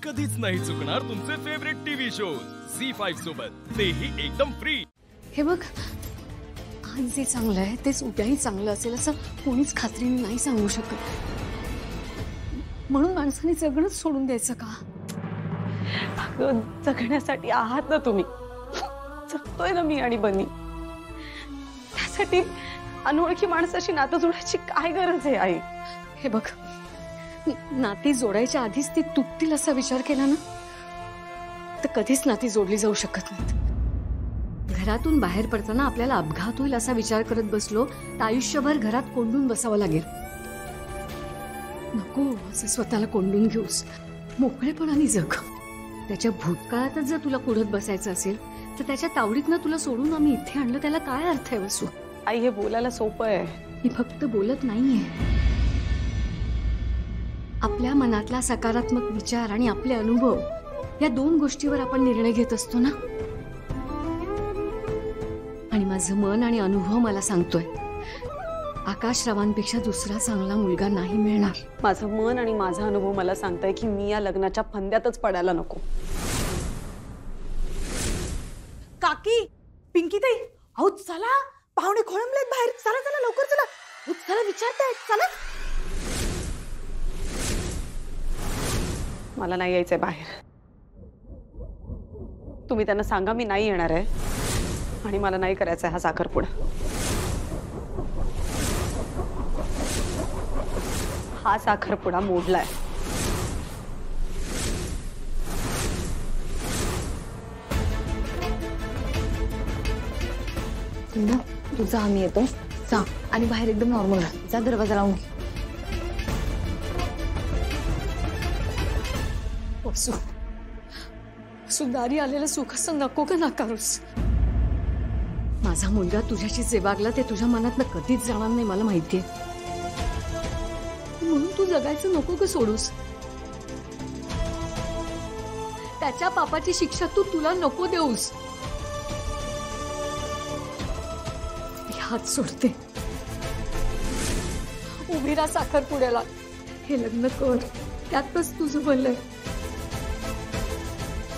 कधीच नाही चुकणार तुमचे फेवरेट टीव्ही शोज झी5 सोबत, तेही एकदम फ्री। हे बघ, आज जे चांगलं आहे तेच उद्याही चांगलं असेल असं कोणीच खात्रीने नाही सांगू शकत। म्हणून माणसाने जगणंच सोडून द्यायचं का? अगं, जगण्यासाठी आहात ना तुम्ही, जगतोय ना मी आणि बनी। त्यासाठी अनोळखी माणसाशी नातं जोडायची काय गरज आहे आई? हे बघ, नाती जोडायच्या आधीच ती तुटतील असा विचार केला ना तर कधीच नाती जोडली जाऊ शकत नाहीत। घरातून बाहेर पडताना आपल्याला अपघात होईल असा विचार करत बसलो तर आयुष्यभर घरात कोंडून बसावं लागेल। नको असं स्वतःला कोंडून घेऊस, मोकळेपणाने जग। त्याच्या भूतकाळातच जर तुला कुढत बसायचं असेल तर त्याच्या तावडीतनं तुला सोडून आम्ही इथे आणलं, त्याला काय अर्थ आहे वसू? आई, हे बोलायला सोपं आहे। मी फक्त बोलत नाहीये, आपल्या मनातला सकारात्मक विचार आणि आपले अनुभव या दोन गोष्टीवर आपण निर्णय घेत असतो ना। आणि माझं मन आणि अनुभव मला सांगतोय आकाशरावांपेक्षा दुसरा चांगला मुलगा नाही मिळणार। माझं मन आणि माझा अनुभव मला सांगताय की मी या लग्नाच्या फंद्यातच पडायला नको। काकी, पिंकी ताई, अहो चला, पाहुणे खोळंबलेत बाहेर, चला चला लवकर चला, चला विचारतायत, चला। मला नाही यायचंय बाहेर। तुम्ही त्यांना सांगा मी नाही येणार आहे आणि मला नाही करायचा हा साखरपुडा। हा साखरपुडा मोडलाय। तुझा आम्ही येतो, जा आणि बाहेर एकदम नॉर्मल जा, दरवाजा लावून घे। सुदारी आलेलं सुख असं नको का नाकारूस? माझा मुलगा तुझ्याशी जे वागला ते तुझ्या मनातनं कधीच जाणार नाही, मला माहितीये। म्हणून तू जगायचं नको का सोडूस? त्याच्या पापाची शिक्षा तुला नको देऊस। हात सोडते, उभी राहा साखरपुड्याला। हे लग्न कर, त्यातच तुझं भलं आहे।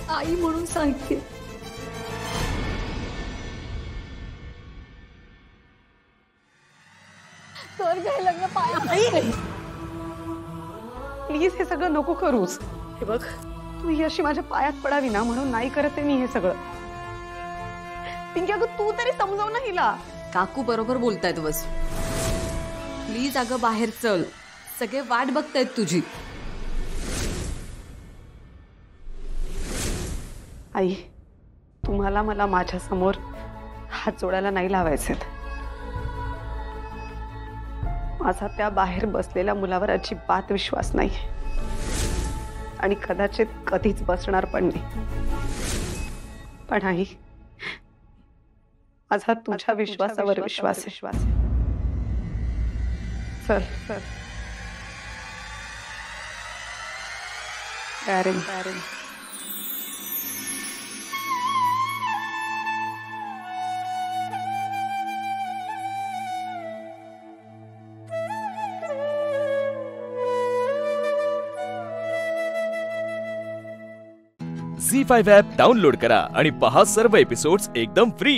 आई म्हणून सांगते, कर गं हे लग्न पाया। प्लीज हे सगळं नको करूस। हे बघ, तू ही अशी माझ्या पायात पडावी ना म्हणून नाही करते मी हे सगळं। पिंकी, अगं तू तरी समजव ना हिला। काकू बरोबर बोलतायत बस, प्लीज अगं बाहेर चल, सगळे वाट बघतायत तुझी। आई, तुम्हाला मला माझ्या समोर हात जोडायला नाही लावायचे। माझा त्या बाहेर बसलेल्या मुलावर अजिबात विश्वास नाही आणि कदाचित कधीच बसणार पण नाही। पण आई, माझा तुझ्या विश्वासावर विश्वास आहे। चल चल, झी5 ॲप डाउनलोड करा आणि पहा सर्व एपिसोड्स एकदम फ्री।